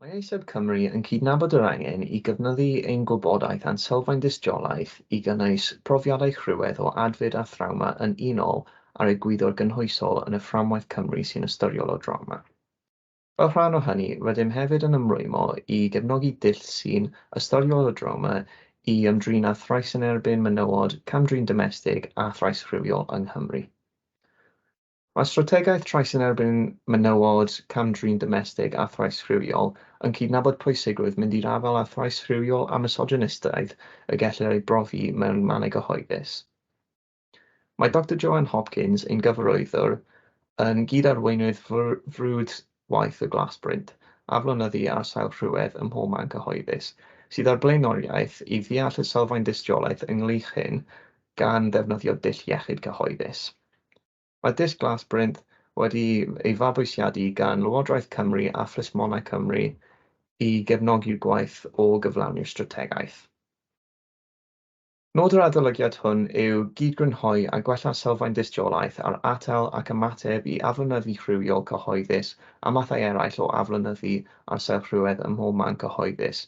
Mae eiseb Cymru yn cydnabod yr angen i gyfnyddu ein gwybodaeth a'n sylfaen dystiolaeth i gynnwys profiadau rhywedd o adfyd a thrawma yn unol ar egwyddor gynhwysol yn y fframwaith Cymru sy'n ystyrioel o drama. Fel rhan o hynny, rydym hefyd yn ymrwymo i gefnogi dull sy'n ystyrioel o drama i ymdrin â thrais yn erbyn menywod, camdrin domestig a thrais rhywiol yng Nghymru. Mae strategaeth trais yn erbyn menywod, camdrin domestig a thrais rhywiol yn cydnabod pwysigrwydd mynd i'r afel â thrais rhywiol a misogynistaidd y gellir ei brofi mewn mannau cyhoeddus. Mae Dr Joanne Hopkins, ein gyfarwyddwr, yn gyd-arweinydd ffrwd waith y Glasbrint, aflonyddu ar sail Rhywedd ym mhob man cyhoeddus, sydd ar blaenoriaeth i ddeall y sylfaen dystiolaeth ynghylch hyn gan ddefnyddio dull iechyd cyhoeddus. Mae dull Glasbrint wedi ei fabwysiadu gan Lywodraeth Cymru a Phlismonau Cymru i gefnogi'r gwaith o gyflawni'r strategaeth. Nod yr adolygiad hwn yw gydgrynhoi a gwella sylfaen dystiolaeth ar atal ac ymateb i aflonyddu rhywiol cyhoeddus a mathau eraill o aflonyddu ar sail Rhywedd ym mhob man cyhoeddus,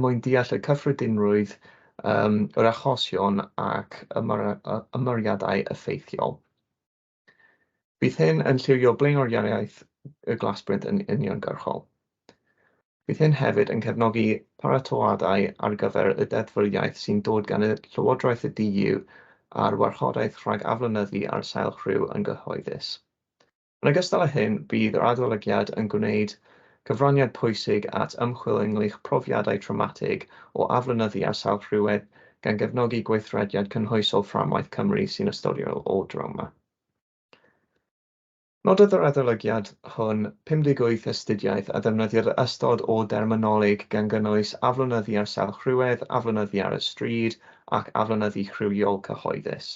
mwyn deall y cyffredinrwydd, yr achosion ac ymyriadau effeithiol. Bydd hyn yn llywio blaenoriaeth y Glasbrint yn uniongyrchol. Bydd hyn hefyd yn cefnogi paratoadau ar gyfer y deddfwriaeth sy'n dod gan y Llywodraeth y DU a'r warchodaeth rhag aflonyddu ar sail rhyw yn gyhoeddus. Yn ogystal â hyn, bydd yr adolygiad yn gwneud cyfraniad pwysig at ymchwil ynghylch profiadau traumatig o aflonyddu ar sail Rhywedd gan gefnogi gweithrediad cynhwysol fframwaith Cymru sy'n ystyrioel o drama. Nododd yr adolygiad hwn 58 astudiaeth a ddefnyddir ystod o derminoleg gan gynnwys aflonyddu ar sail Rhywedd, aflonyddu ar y stryd ac aflonyddu rhywiol cyhoeddus.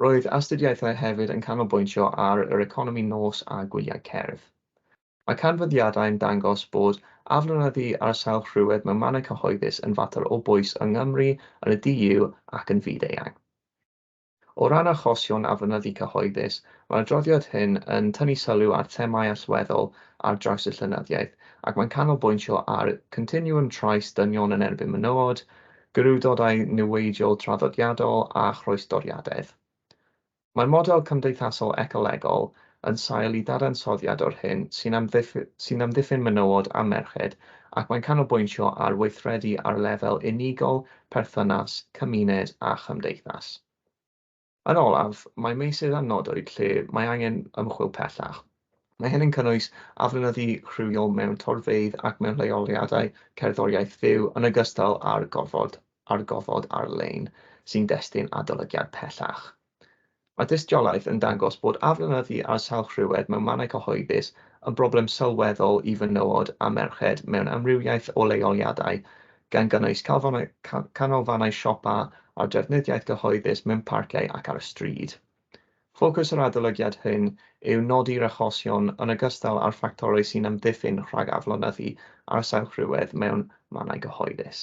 Roedd astudiaethau hefyd yn canolbwyntio ar yr economi nos a gwyliau cerdd. Mae canfyddiadau'n dangos bod aflonyddu ar sail Rhywedd mewn mannau cyhoeddus yn fater o bwys yng Nghymru, yn y DU ac yn fyd-eang. O ran achosion aflonyddu cyhoeddus, mae'r adroddiad hyn yn tynnu sylw ar themau allweddol ar draws y llenyddiaeth ac mae'n canolbwyntio ar continwwm trais dynion yn erbyn menywod, gyrwdodau niweidiol traddodiadol a chroesdoriadedd. Mae'r model cymdeithasol ecolegol yn sail i dadansoddiad o'r hyn sy'n amddiffyn menywod a merched ac mae'n canolbwyntio ar weithredu ar lefel unigol, perthynas, cymuned a chymdeithas. Yn olaf, mae meysydd a nodwyd lle mae angen ymchwil pellach. Mae hyn yn cynnwys aflonyddu rhywiol mewn torfeydd ac mewn leoliadau cerddoriaeth fyw yn ogystal â'r gofod ar-lein sy'n destun adolygiad pellach. Mae dystiolaeth yn dangos bod aflonyddu ar sail Rhywedd mewn mannau cyhoeddus yn broblem sylweddol i fenywod a merched mewn amrywiaeth o leoliadau gan gynnwys canolfannau siopa a'r drefnidiaeth gyhoeddus mewn parciau ac ar y stryd. Ffocws yr adolygiad hyn yw nodi'r achosion yn ogystal â'r ffactorau sy'n amddiffyn rhag aflonyddu ar sail Rhywedd mewn mannau cyhoeddus.